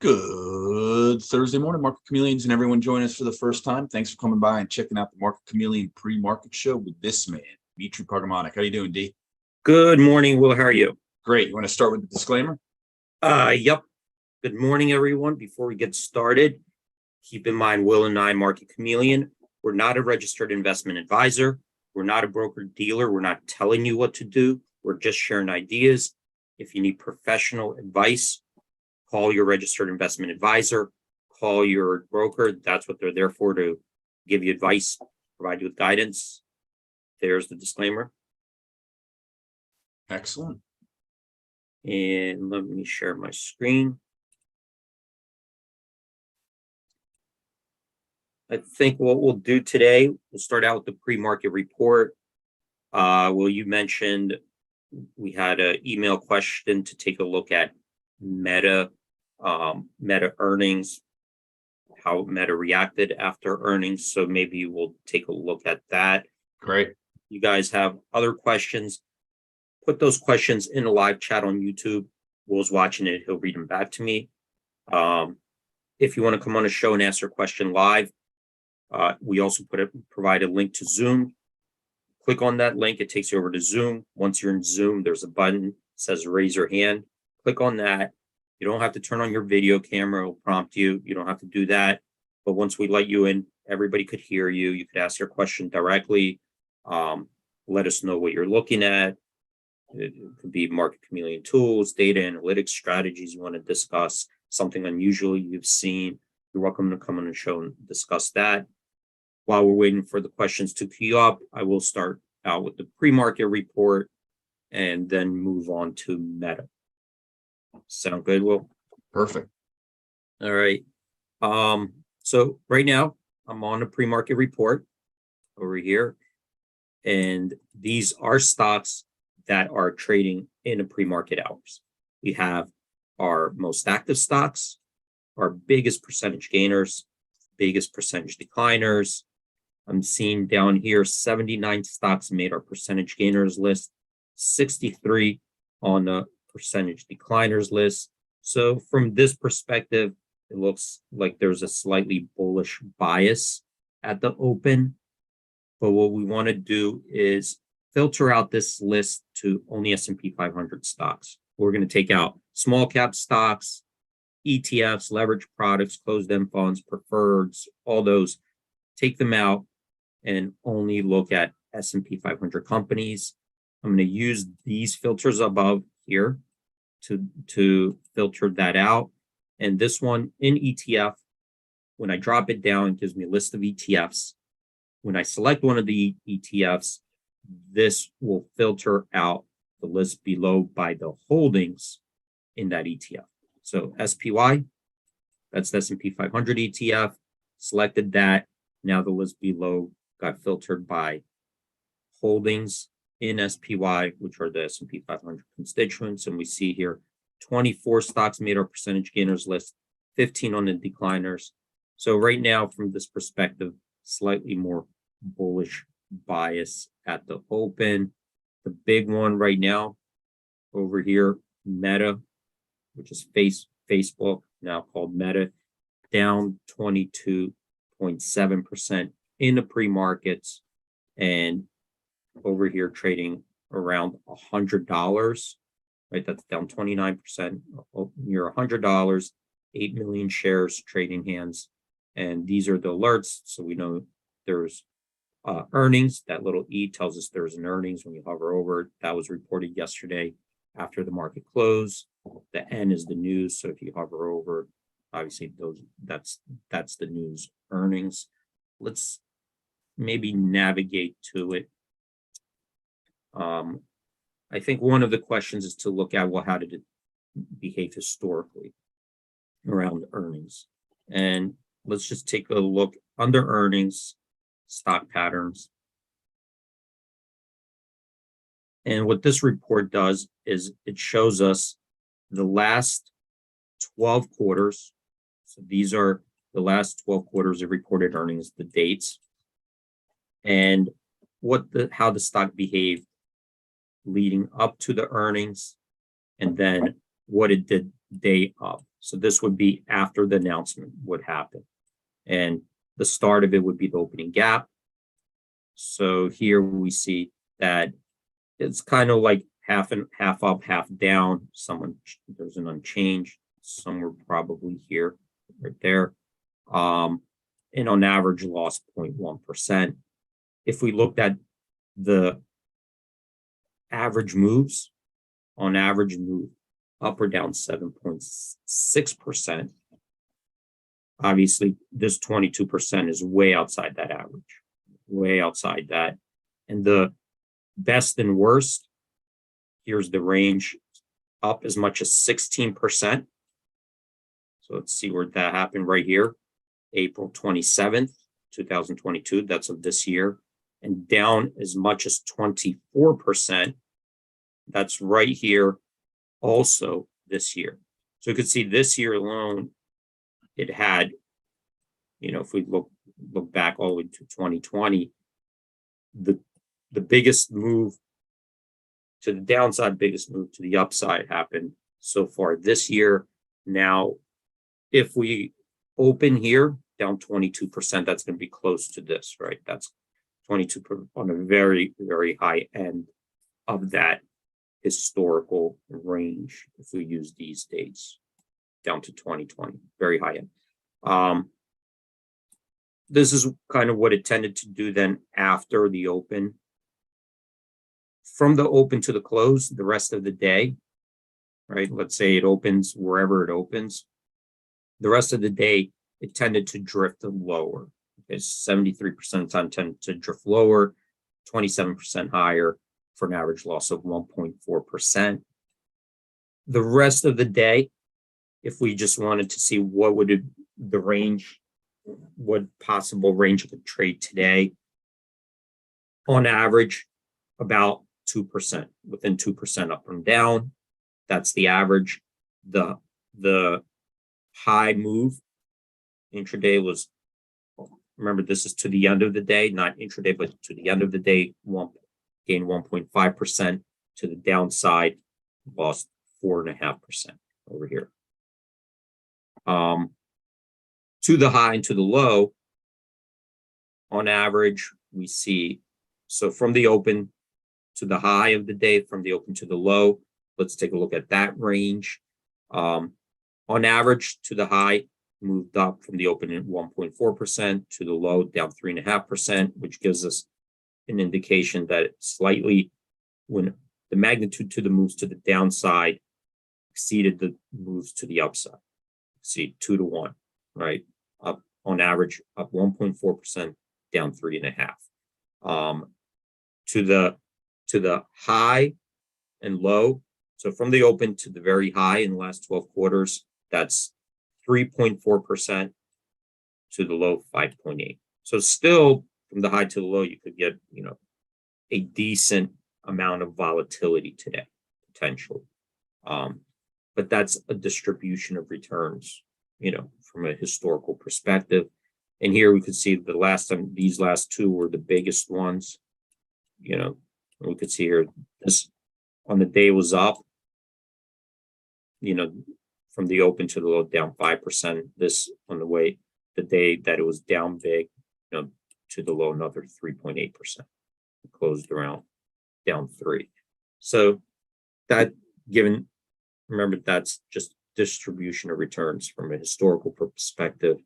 Good Thursday morning, Market Chameleons, and everyone joining us for the first time. Thanks for coming by and checking out the Market Chameleon pre-market show with this man, Dimitri Pragmatic. How you doing, D? Good morning, Will. How are you? Great. You want to start with the disclaimer? Yep. Good morning, everyone. Before we get started, keep in mind, Will and I, Market Chameleon, we're not a registered investment advisor. We're not a broker dealer. We're not telling you what to do. We're just sharing ideas. If you need professional advice, call your registered investment advisor, call your broker. That's what they're there for, to give you advice, provide you with guidance. There's the disclaimer. Excellent. And let me share my screen. I think what we'll do today, we'll start out with the pre-market report. Will, you mentioned we had an email question to take a look at Meta earnings, how Meta reacted after earnings. So maybe we'll take a look at that. Great. You guys have other questions, put those questions in a live chat on YouTube. Will's watching it. He'll read them back to me. If you want to come on a show and ask your question live, we also provide a link to Zoom. Click on that link. It takes you over to Zoom. Once you're in Zoom, there's a button that says raise your hand. Click on that. You don't have to turn on your video camera. It'll prompt you. You don't have to do that. But once we let you in, everybody could hear you. You could ask your question directly. Let us know what you're looking at. It could be Market Chameleon tools, data analytics, strategies you want to discuss, something unusual you've seen. You're welcome to come on the show and discuss that. While we're waiting for the questions to queue up, I will start out with the pre-market report and then move on to Meta. Sound good, Will? Perfect. All right. So right now I'm on a pre-market report over here, and these are stocks that are trading in a pre-market hours. We have our most active stocks, our biggest percentage gainers, biggest percentage decliners. I'm seeing down here 79 stocks made our percentage gainers list, 63 on the percentage decliners list. So from this perspective, it looks like there's a slightly bullish bias at the open. But what we want to do is filter out this list to only S&P 500 stocks. We're going to take out small cap stocks, ETFs, leverage products, closed-end funds, preferreds, all those. Take them out and only look at S&P 500 companies. I'm going to use these filters above here to filter that out. And this one in ETF, when I drop it down, it gives me a list of ETFs. When I select one of the ETFs, this will filter out the list below by the holdings in that ETF. So SPY, that's the S&P 500 ETF, selected that. Now the list below got filtered by holdings in SPY, which are the S&P 500 constituents. And we see here 24 stocks made our percentage gainers list, 15 on the decliners. So right now, from this perspective, slightly more bullish bias at the open. The big one right now over here, Meta, which is Facebook, now called Meta, down 22.7% in the pre-markets, and over here trading around $100, right? That's down 29%, near $100, 8 million shares trading hands. And these are the alerts. So we know there's earnings. That little E tells us there's an earnings when you hover over it. That was reported yesterday after the market close. The N is the news. So if you hover over, obviously that's the news earnings. Let's maybe navigate to it. I think one of the questions is to look at, well, how did it behave historically around earnings? And let's just take a look under earnings, stock patterns. And what this report does is it shows us the last 12 quarters. So these are the last 12 quarters of reported earnings, the dates, and how the stock behaved leading up to the earnings, and then what it did day of. So this would be after the announcement would happen. And the start of it would be the opening gap. So here we see that it's kind of like half up, half down. There's an unchanged somewhere probably here, right there. And on average lost 0.1%. If we looked at the average moves, on average move up or down 7.6%. Obviously, this 22% is way outside that average, way outside that. And the best and worst, here's the range, up as much as 16%. So let's see where that happened right here, April 27th, 2022, that's of this year, and down as much as 24%. That's right here also this year. So you could see this year alone, it had, if we look back all the way to 2020, the biggest move to the downside, biggest move to the upside happened so far this year. Now, if we open here down 22%, that's going to be close to this, right? That's 22 on a very, very high end of that historical range. If we use these dates down to 2020, very high end. This is kind of what it tended to do then after the open. From the open to the close, the rest of the day, right? Let's say it opens wherever it opens. The rest of the day, it tended to drift lower. Okay, 73% of the time tended to drift lower, 27% higher for an average loss of 1.4%. The rest of the day, if we just wanted to see what would the range, what possible range of a trade today, on average, about 2%, within 2% up and down. That's the average. The high move intraday was, remember, this is to the end of the day, not intraday, but to the end of the day, gained 1.5%. To the downside, lost 4.5% over here. To the high and to the low, on average, we see, so from the open to the high of the day, from the open to the low, let's take a look at that range. On average, to the high, moved up from the open at 1.4%, to the low down 3.5%, which gives us an indication that it's slightly, when the magnitude to the moves to the downside exceeded the moves to the upside. See, 2 to 1, right? Up on average, up 1.4%, down 3.5%. To the high and low, so from the open to the very high in the last 12 quarters, that's 3.4%, to the low 5.8%. So still from the high to the low, you could get, a decent amount of volatility today, potentially. But that's a distribution of returns, from a historical perspective. And here we could see the last time, these last two were the biggest ones. We could see here, this on the day was up, from the open to the low, down 5%. This on the day that it was down big, to the low, another 3.8%. Closed around down 3%. So that remember, that's just distribution of returns from a historical perspective,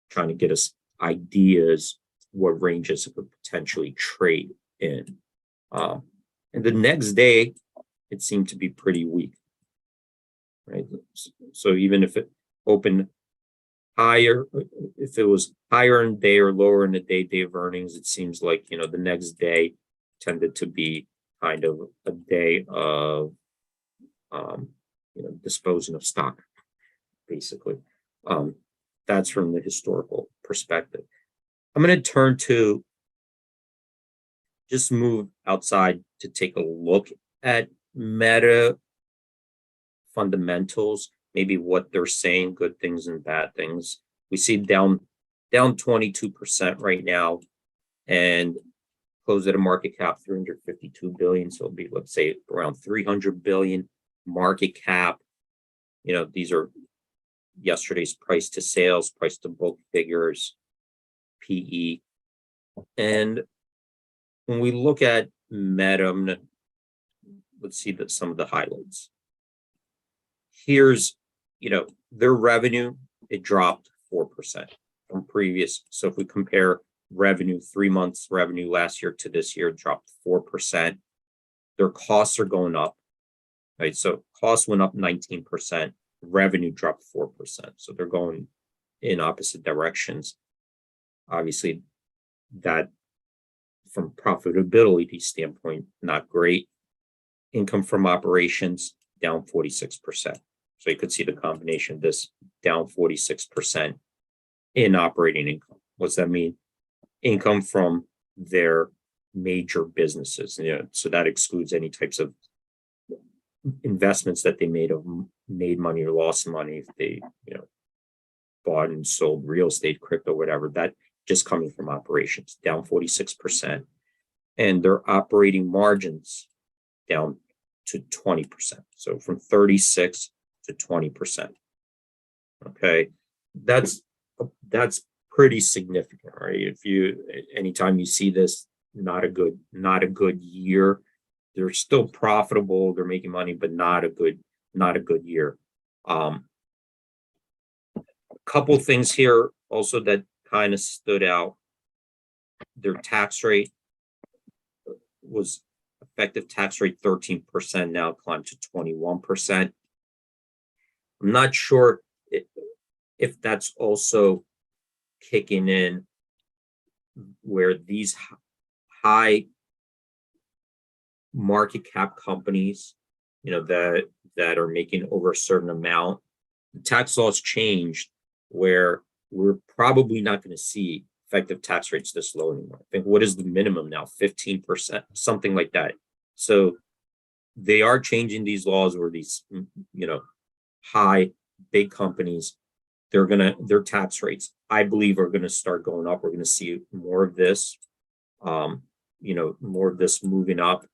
trying to get us ideas what ranges it could potentially trade in. And the next day, it seemed to be pretty weak, right? So even if it opened higher, if it was higher in the day or lower in the day of earnings, it seems like, the next day tended to be kind of a day of, disposing of stock, basically. That's from the historical perspective. I'm going to turn to just move outside to take a look at meta fundamentals, maybe what they're saying, good things and bad things. We see down 22% right now, and closed at a market cap 352 billion. So it'll be, let's say, around 300 billion market cap. These are yesterday's price to sales, price to book figures, PE. And when we look at Meta, let's see some of the highlights. Here's, their revenue, it dropped 4% from previous. So if we compare revenue, 3 months revenue last year to this year, dropped 4%. Their costs are going up, right? So costs went up 19%, revenue dropped 4%. So they're going in opposite directions. Obviously, that from profitability standpoint, not great. Income from operations down 46%. So you could see the combination of this down 46% in operating income. What's that mean? Income from their major businesses. So that excludes any types of investments that they made money or lost money if they, bought and sold real estate, crypto, whatever. That just coming from operations, down 46%. And their operating margins down to 20%. So from 36 to 20%. Okay. That's pretty significant, right? Anytime you see this, not a good year. They're still profitable, they're making money, but not a good year. A couple things here also that kind of stood out. Their tax rate was effective tax rate 13%, now climbed to 21%. I'm not sure if that's also kicking in where these high market cap companies, that are making over a certain amount, the tax laws changed where we're probably not going to see effective tax rates this low anymore. I think what is the minimum now? 15%, something like that. So they are changing these laws where these, high, big companies, their tax rates, I believe, are going to start going up. We're going to see more of this, more of this moving up.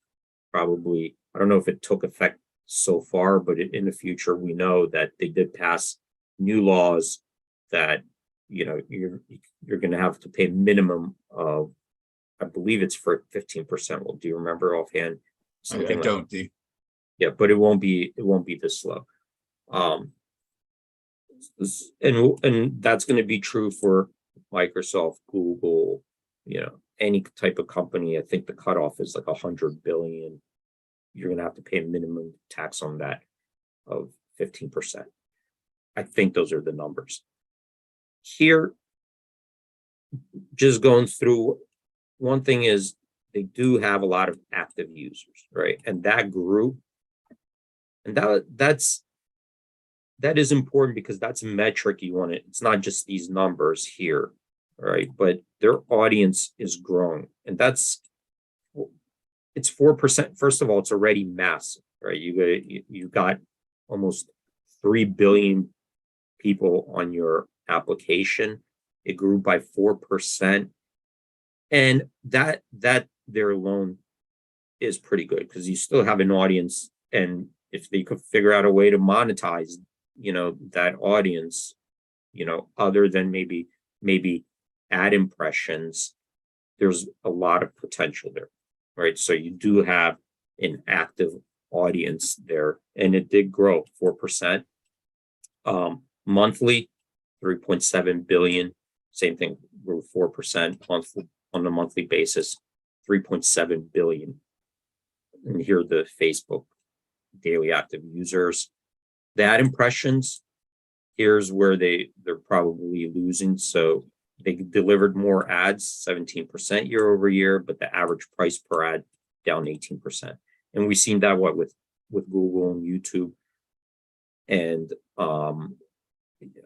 Probably, I don't know if it took effect so far, but in the future, we know that they did pass new laws that, you're going to have to pay a minimum of, I believe it's for 15%. Well, do you remember offhand? I don't. Yeah, but it won't be this low. And that's going to be true for Microsoft, Google, any type of company. I think the cutoff is like 100 billion. You're going to have to pay a minimum tax on that of 15%. I think those are the numbers. Here, just going through, one thing is they do have a lot of active users, right? And that grew. And that is important because that's a metric you want to, it's not just these numbers here, right? But their audience is growing. And it's 4%. First of all, it's already massive, right? You got almost 3 billion people on your application. It grew by 4. And that there alone is pretty good because you still have an audience. And if they could figure out a way to monetize, that audience, other than maybe ad impressions, there's a lot of potential there, right? So you do have an active audience there, and it did grow 4%. Monthly, 3.7 billion. Same thing, grew 4% on a monthly basis, 3.7 billion. And here are the Facebook daily active users. The ad impressions, here's where they're probably losing. So they delivered more ads, 17% year over year, but the average price per ad down 18%. And we've seen that with Google and YouTube and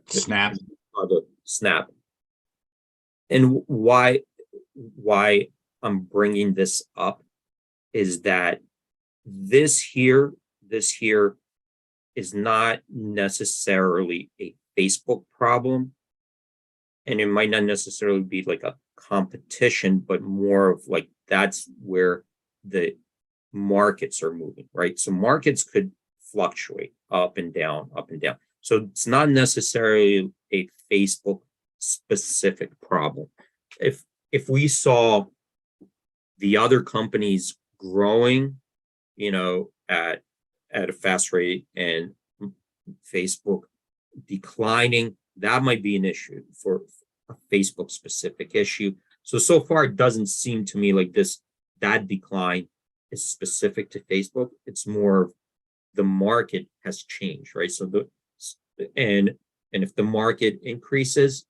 Snap. And why I'm bringing this up is that this here is not necessarily a Facebook problem, and it might not necessarily be like a competition, but more of like that's where the markets are moving, right? So markets could fluctuate up and down, So it's not necessarily a Facebook specific problem. If we saw the other companies growing, at a fast rate and Facebook declining, that might be an issue for a Facebook specific issue. So far, it doesn't seem to me like that decline is specific to Facebook. It's more of the market has changed, right? And if the market increases,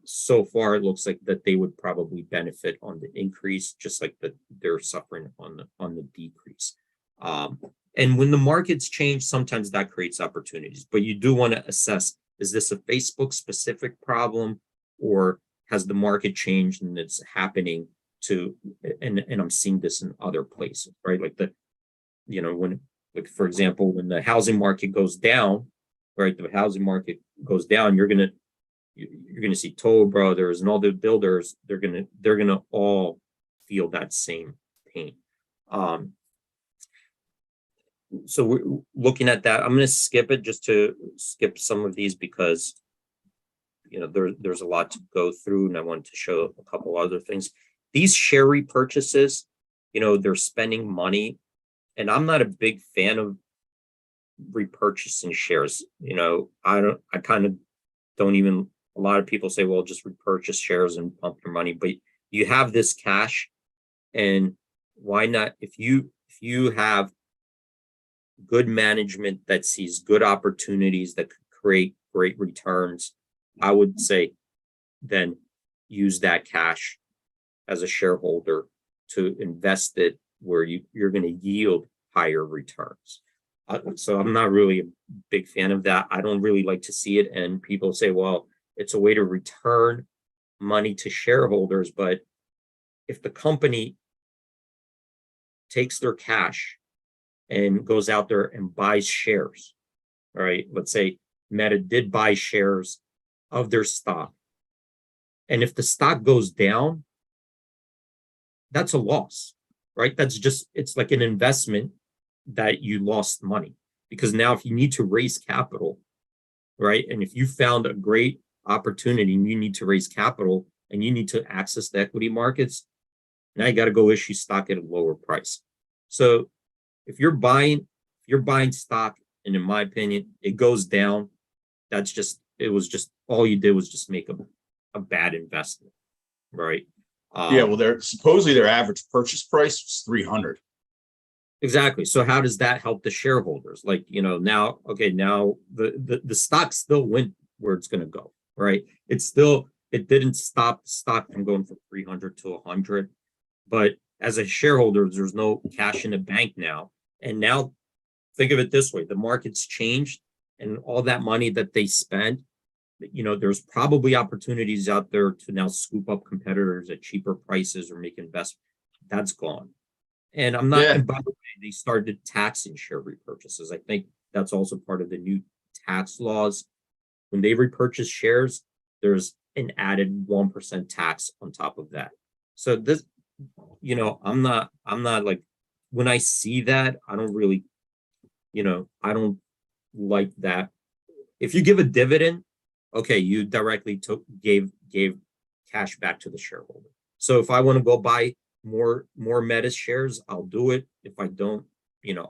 so far it looks like that they would probably benefit on the increase, just like that they're suffering on the decrease. And when the markets change, sometimes that creates opportunities. But you do want to assess: is this a Facebook specific problem, or has the market changed and it's happening to? And I'm seeing this in other places, right? Like when, like for example, when the housing market goes down, right? The housing market goes down, you're gonna see Toll Brothers and all the builders. They're gonna all feel that same pain. So we're looking at that. I'm going to skip it just to skip some of these because there's a lot to go through, and I wanted to show a couple other things. These share repurchases, they're spending money, and I'm not a big fan of repurchasing shares. I kind of don't even. A lot of people say, well, just repurchase shares and pump your money, but you have this cash, and why not? If you have good management that sees good opportunities that could create great returns, I would say then use that cash as a shareholder to invest it where you're going to yield higher returns. So I'm not really a big fan of that. I don't really like to see it. And people say, well, it's a way to return money to shareholders. But if the company takes their cash and goes out there and buys shares, all right, let's say Meta did buy shares of their stock, and if the stock goes down, that's a loss, right? It's like an investment that you lost money, because now if you need to raise capital, right, and if you found a great opportunity and you need to raise capital and you need to access the equity markets, now you got to go issue stock at a lower price. So if you're buying stock, and in my opinion, it goes down, all you did was just make a bad investment, right? Yeah, well, supposedly their average purchase price was 300. Exactly. So how does that help the shareholders? Like, now the stock still went where it's going to go, right? It didn't stop the stock from going from 300 to 100, but as a shareholder, there's no cash in the bank now. And now think of it this way: the market's changed, and all that money that they spent, there's probably opportunities out there to now scoop up competitors at cheaper prices or make investments. That's gone. And I'm not, and by the way, they started taxing share repurchases. I think that's also part of the new tax laws. When they repurchase shares, there's an added 1% tax on top of that. So this, I'm not like, when I see that, I don't really, I don't like that. If you give a dividend, okay, you directly gave cash back to the shareholder. So if I want to go buy more Meta shares, I'll do it. If I don't,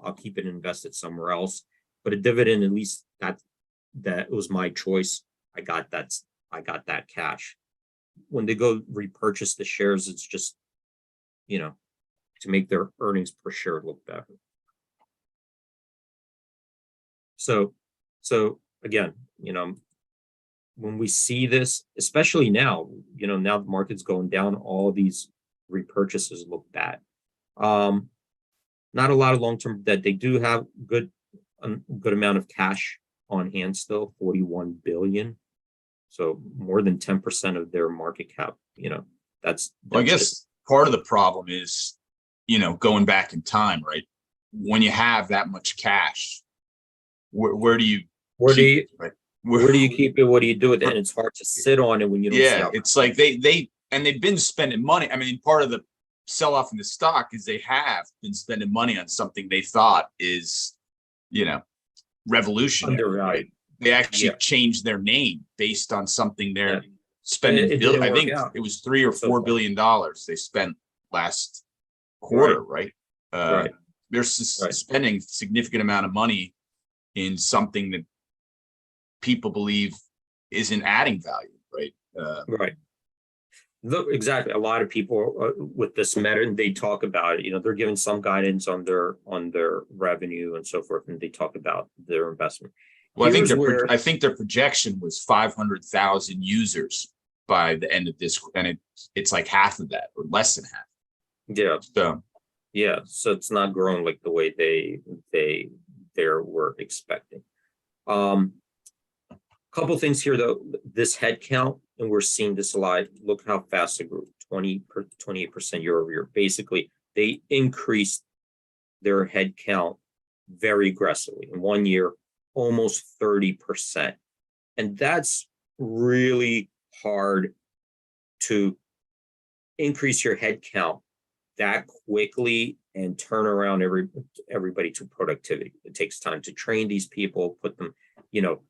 I'll keep it invested somewhere else. But a dividend, at least that was my choice. I got that cash. When they go repurchase the shares, it's just, to make their earnings per share look better. So again, when we see this, especially now, now the market's going down, all these repurchases look bad. Not a lot of long-term debt. They do have a good amount of cash on hand still, 41 billion. So more than 10% of their market cap, that's Well, I guess part of the problem is, going back in time, right? When you have that much cash, where do you keep it? Where do you keep it? What do you do with it? And it's hard to sit on it when you don't see how. It's like they've been spending money. I mean, part of the sell-off in the stock is they have been spending money on something they thought is, revolutionary. Undervalued. they actually Yeah. changed their name based on something they're Yeah. spending. It didn't I work think out it was $3 or so $4 far. billion they spent last quarter, right? Right. They're Right. spending significant amount of money in something that people believe isn't adding value, right? Right. Exactly. A lot of people with this meta, and they talk about it. You know, they're giving some guidance on their revenue and so forth, and they talk about their investment. Well, Here's where I think their projection was 500,000 users by the end of this, and it's like half of that or less than half. yeah, So yeah. So it's not growing like the way they were expecting. Couple things here though. This head count, and we're seeing this a lot. Look how fast it grew, 28% year over year. Basically, they increased their head count very aggressively in 1 year, almost 30%. And that's really hard to increase your head count that quickly and turn around everybody to productivity. It takes time to train these people, put them, you know,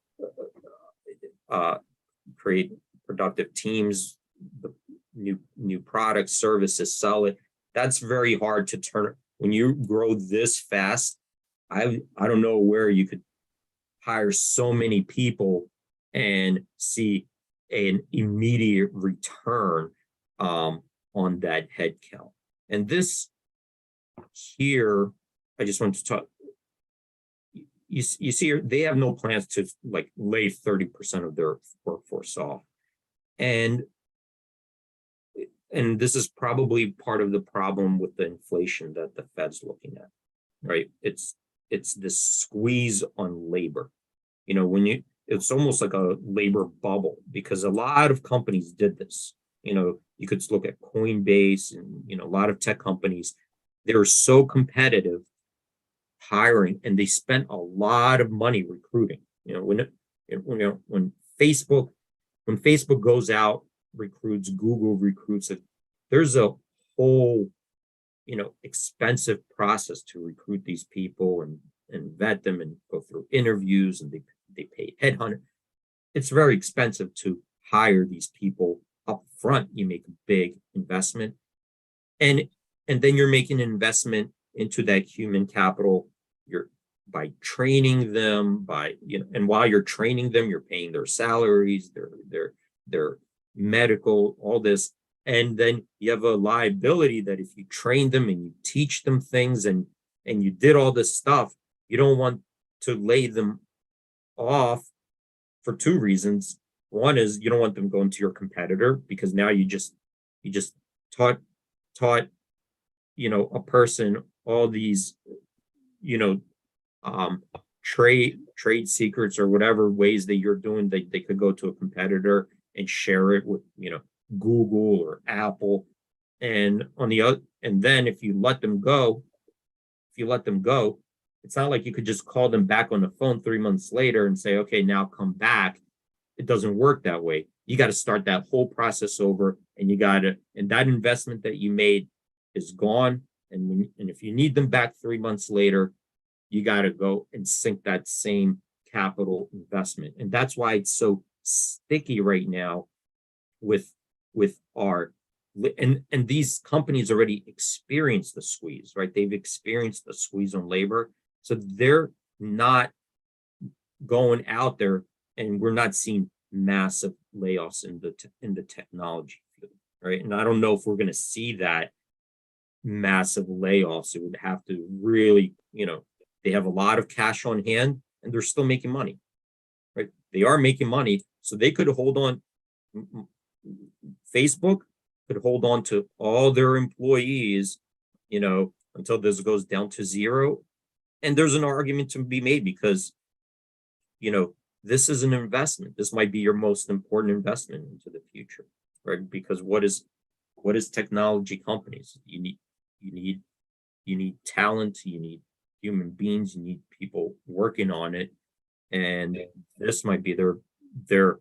create productive teams, the new products, services, sell it. That's very hard to turn. When you grow this fast, I don't know where you could hire so many people and see an immediate return on that head count. And this here, I just want to talk. You see here, they have no plans to like lay 30% of their workforce off. And this is probably part of the problem with the inflation that the Fed's looking at, right? It's this squeeze on labor. You know, it's almost like a labor bubble because a lot of companies did this. You know, you could look at Coinbase and, you know, a lot of tech companies, they're so competitive hiring, and they spent a lot of money recruiting. You know, when Facebook goes out, recruits, Google recruits it, there's a whole, you know, expensive process to recruit these people and vet them and go through interviews, and they pay headhunter. It's very expensive to hire these people up front. You make a big investment, and then you're making an investment into that human capital. You're by training them, and while you're training them, you're paying their salaries, their medical, all this. And then you have a liability that if you train them and you teach them things and you did all this stuff, you don't want to lay them off for two reasons. One is you don't want them going to your competitor because now you just taught, you know, a person all these, you know, trade secrets or whatever ways that you're doing, they could go to a competitor and share it with, you know, Google or Apple. And on the other, and then if you let them go, it's not like you could just call them back on the phone 3 months later and say, okay, now come back. It doesn't work that way. You got to start that whole process over, and and that investment that you made is gone. And if you need them back 3 months later, you got to go and sink that same capital investment. And that's why it's so sticky right now with our, and these companies already experienced the squeeze, right? They've experienced the squeeze on labor. So they're not going out there, and we're not seeing massive layoffs in the technology field, right? And I don't know if we're going to see that massive layoffs. It would have to really, you know, they have a lot of cash on hand and they're still making money, right? They are making money, so they could hold on. Facebook could hold on to all their employees, you know, until this goes down to zero. And there's an argument to be made because, you know, this is an investment. This might be your most important investment into the future, right? Because what is technology companies? You need talent, you need human beings, you need people working on it. And this might be their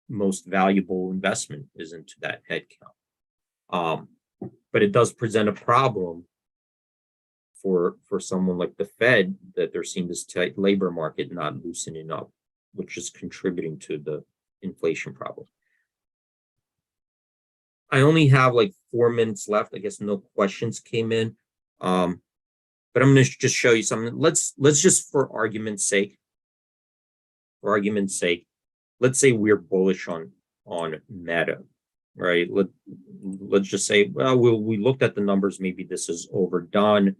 most valuable investment is into that headcount. But it does present a problem for someone like the Fed, that they're seeing this tight labor market not loosening up. which is contributing to the inflation problem. I only have like 4 minutes left. I guess no questions came in. But I'm going to just show you something. Let's just, for argument's sake, let's say we're bullish on Meta, right? Let's just say, well, we looked at the numbers. Maybe this is overdone.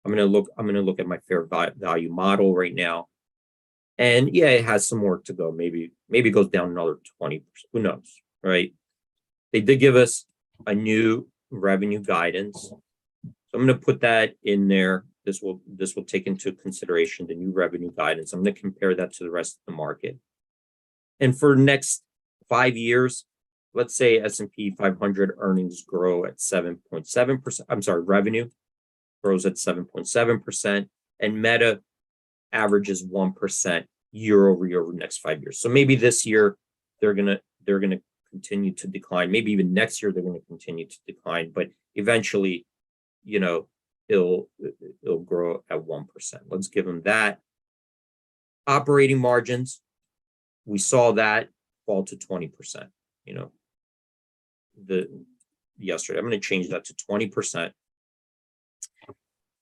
I'm going to look at my fair value model right now. And yeah, it has some work to go. Maybe it goes down another 20%. Who knows, right? They did give us a new revenue guidance. So I'm going to put that in there. This will take into consideration the new revenue guidance. I'm going to compare that to the rest of the market. And for next 5 years, let's say S&P 500 earnings grow at 7.7%. I'm sorry, revenue grows at 7.7%, and Meta averages 1% year over year over the next 5 years. So maybe this year they're gonna continue to decline. Maybe even next year they're going to continue to decline, but eventually, you know, it'll grow at 1%. Let's give them that. Operating margins, we saw that fall to 20%. You know, yesterday. I'm going to change that to 20%,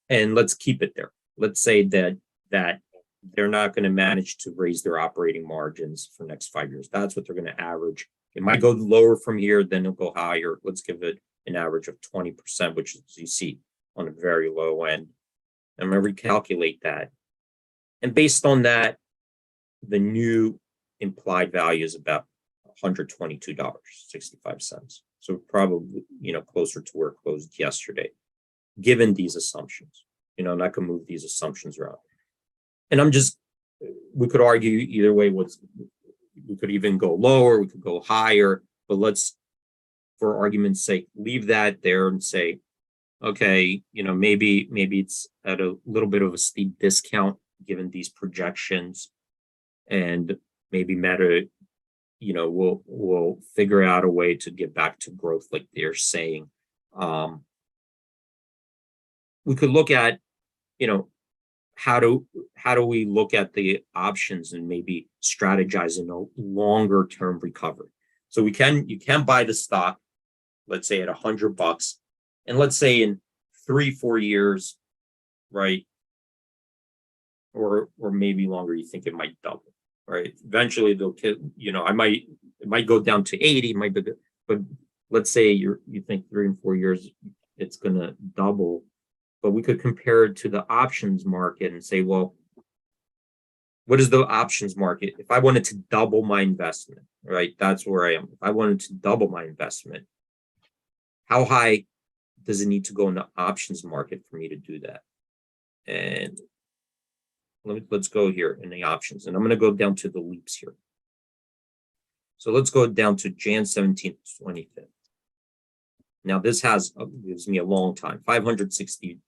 and let's keep it there. Let's say that they're not going to manage to raise their operating margins for the next 5 years. That's what they're going to average. It might go lower from here, then it'll go higher. Let's give it an average of 20%, which is, you see, on a very low end. I'm going to recalculate that. And based on that, the new implied value is about $122.65. So probably, you know, closer to where it closed yesterday, given these assumptions. You know, and I can move these assumptions around. And we could argue either way. We could even go lower, we could go higher, but let's, for argument's sake, leave that there and say, okay, you know, maybe it's at a little bit of a steep discount given these projections, and maybe Meta, you know, will figure out a way to get back to growth like they're saying. We could look at, you know, how do we look at the options and maybe strategize in a longer term recovery? So you can buy the stock, let's say at $100, and let's say in 3-4 years, right, or maybe longer, you think it might double, right? Eventually they'll, you know, it might go down to 80, it might be, but let's say you think 3 and 4 years it's gonna double. But we could compare it to the options market and say, well, what is the options market? If I wanted to double my investment, right? That's where I am. If I wanted to double my investment, how high does it need to go in the options market for me to do that? And let's go here in the options. And I'm going to go down to the leaps here. So let's go down to Jan 17th, 25th. Now this gives me a long time, 560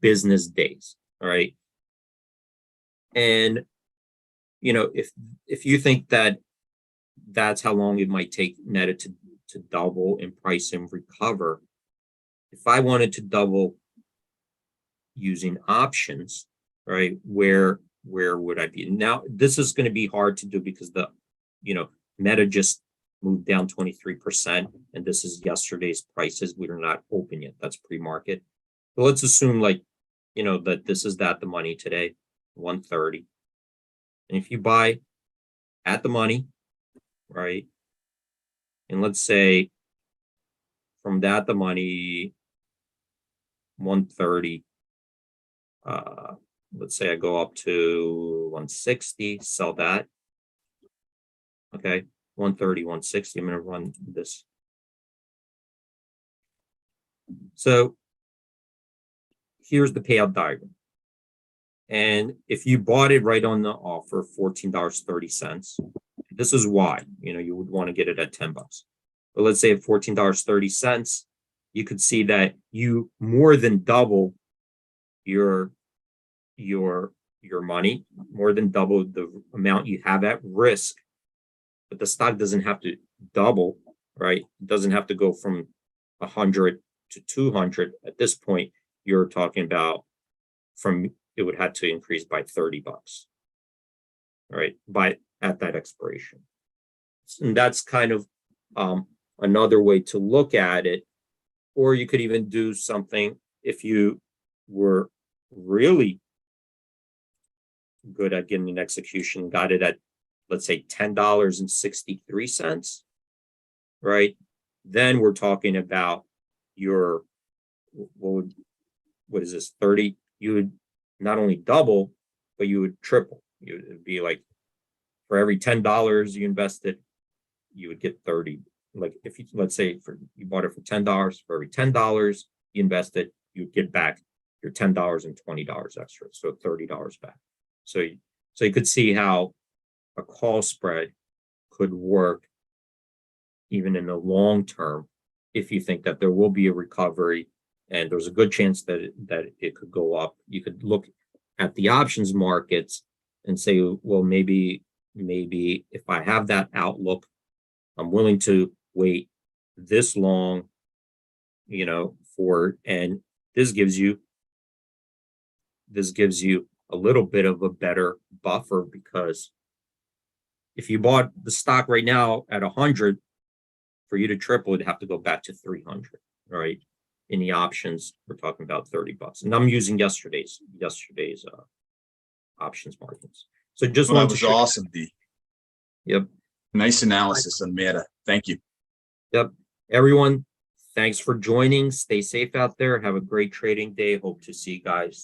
business days. All right. And, you know, if you think that that's how long it might take Meta to double in price and recover, if I wanted to double using options, right, where would I be? Now, this is going to be hard to do because Meta just moved down 23%, and this is yesterday's prices. We are not open yet. That's pre-market. But let's assume that this is at the money today, 130. And if you buy at the money, right, and let's say from that the money 130, let's say I go up to 160, sell that. Okay, 130, 160. I'm going to run this. So here's the payout diagram. And if you bought it right on the offer, $14.30, this is why, you would want to get it at $10. But let's say at $14.30, you could see that you more than double your money, more than double the amount you have at risk. But the stock doesn't have to double, right? It doesn't have to go from 100 to 200. At this point, you're talking about it would have to increase by $30, right? at that expiration. And that's kind of another way to look at it. Or you could even do something if you were really good at getting an execution, got it at, let's say, $10.63, right? Then we're talking about your, what is this, 30? You would not only double, but you would triple. You would be like, for every $10 you invested, you would get 30. Like if you, let's say you bought it for $10, for every $10 you invested, you would get back your $10 and $20 extra, so $30 back. So you could see how a call spread could work even in the long term if you think that there will be a recovery and there's a good chance that it could go up. You could look at the options markets and say, well, maybe if I have that outlook, I'm willing to wait this long, and this gives you a little bit of a better buffer, because if you bought the stock right now at 100, for you to triple, it'd have to go back to 300, right? In the options, we're talking about $30, and I'm using yesterday's options markets. So just Well, wanted that was to awesome, D. Yep. Nice analysis on Meta. Thank you. Yep. Everyone, thanks for joining. Stay safe out there. Have a great trading day. Hope to see you guys